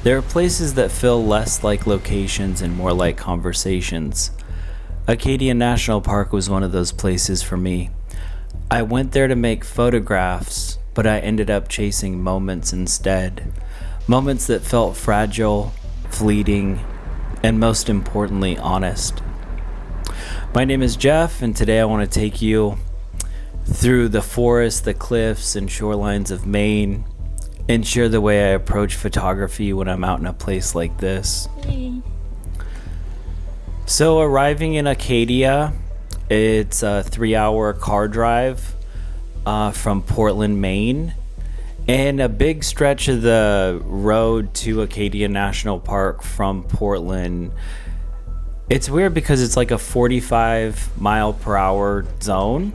There are places that feel less like locations and more like conversations. Acadia National Park was one of those places for me. I went there to make photographs, but I ended up chasing moments instead. Moments that felt fragile, fleeting, and most importantly, honest. My name is Jeff, and today I want to take you through the forests, the cliffs, and shorelines of Maine, and share the way I approach photography when I'm out in a place like this. Hey. So arriving in Acadia, it's a 3-hour car drive from Portland, Maine, and a big stretch of the road to Acadia National Park from Portland. It's weird because it's like a 45 mile per hour zone.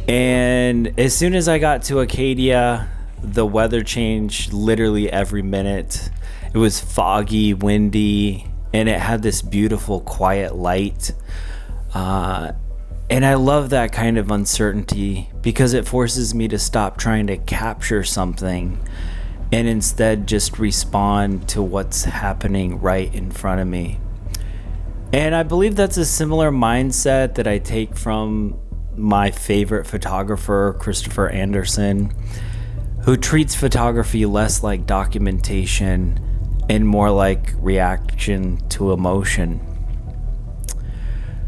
And as soon as I got to Acadia, the weather changed literally every minute. It was foggy, windy, and it had this beautiful quiet light. And I love that kind of uncertainty because it forces me to stop trying to capture something and instead just respond to what's happening right in front of me. And I believe that's a similar mindset that I take from my favorite photographer, Christopher Anderson, who treats photography less like documentation and more like reaction to emotion.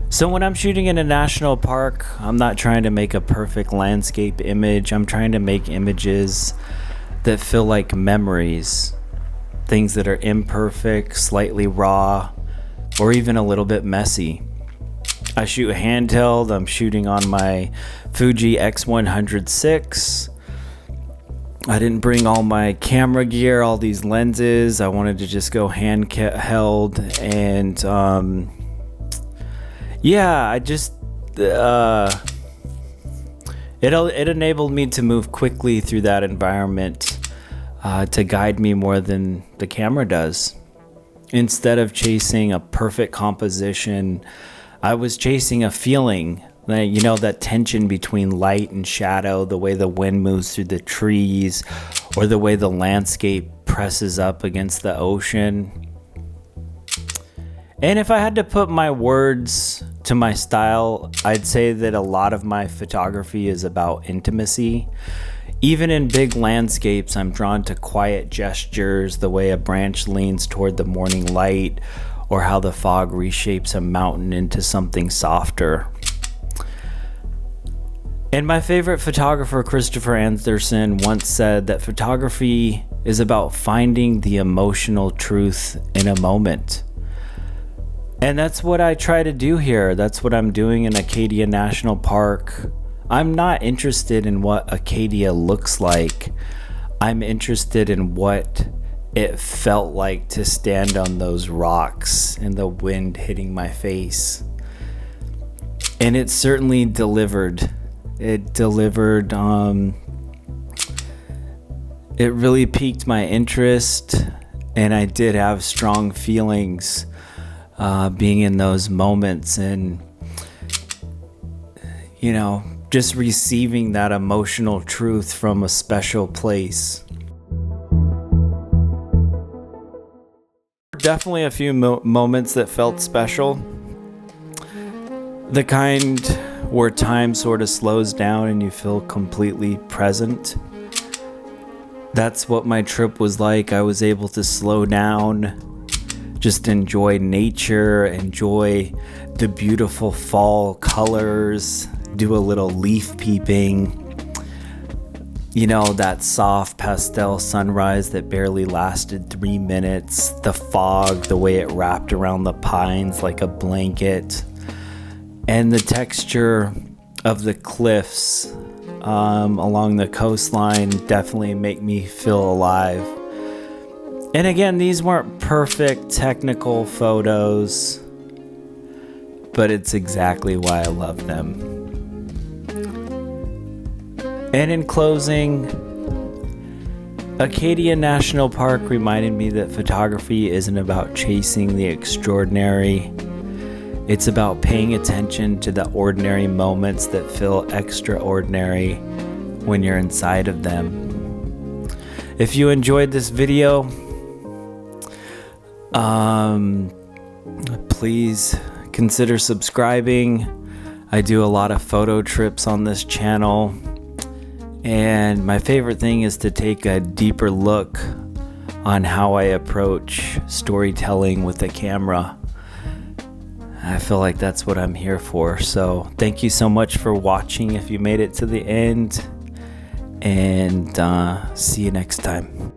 So when I'm shooting in a national park, I'm not trying to make a perfect landscape image. I'm trying to make images that feel like memories, things that are imperfect, slightly raw, or even a little bit messy. I shoot handheld. I'm shooting on my Fuji X100 VI. I didn't bring all my camera gear, all these lenses. I wanted to just go handheld, and it enabled me to move quickly through that environment to guide me more than the camera does. Instead of chasing a perfect composition, I was chasing a feeling, that tension between light and shadow, the way the wind moves through the trees, or the way the landscape presses up against the ocean. And if I had to put my words to my style, I'd say that a lot of my photography is about intimacy. Even in big landscapes, I'm drawn to quiet gestures, the way a branch leans toward the morning light, or how the fog reshapes a mountain into something softer. And my favorite photographer, Christopher Anderson, once said that photography is about finding the emotional truth in a moment. And that's what I try to do here. That's what I'm doing in Acadia National Park. I'm not interested in what Acadia looks like. I'm interested in what it felt like to stand on those rocks and the wind hitting my face. And it certainly delivered. It delivered. It really piqued my interest, and I did have strong feelings being in those moments, and just receiving that emotional truth from a special place. Definitely a few moments that felt special. The kind where time sort of slows down and you feel completely present. That's what my trip was like. I was able to slow down, just enjoy nature, enjoy the beautiful fall colors, do a little leaf peeping. That soft pastel sunrise that barely lasted 3 minutes, the fog, the way it wrapped around the pines like a blanket, and the texture of the cliffs along the coastline definitely make me feel alive. And again, these weren't perfect technical photos, but it's exactly why I love them. And in closing, Acadia National Park reminded me that photography isn't about chasing the extraordinary. It's about paying attention to the ordinary moments that feel extraordinary when you're inside of them. If you enjoyed this video, Please consider subscribing. I do a lot of photo trips on this channel, and my favorite thing is to take a deeper look on how I approach storytelling with the camera. I feel like that's what I'm here for. So thank you so much for watching if you made it to the end, and see you next time.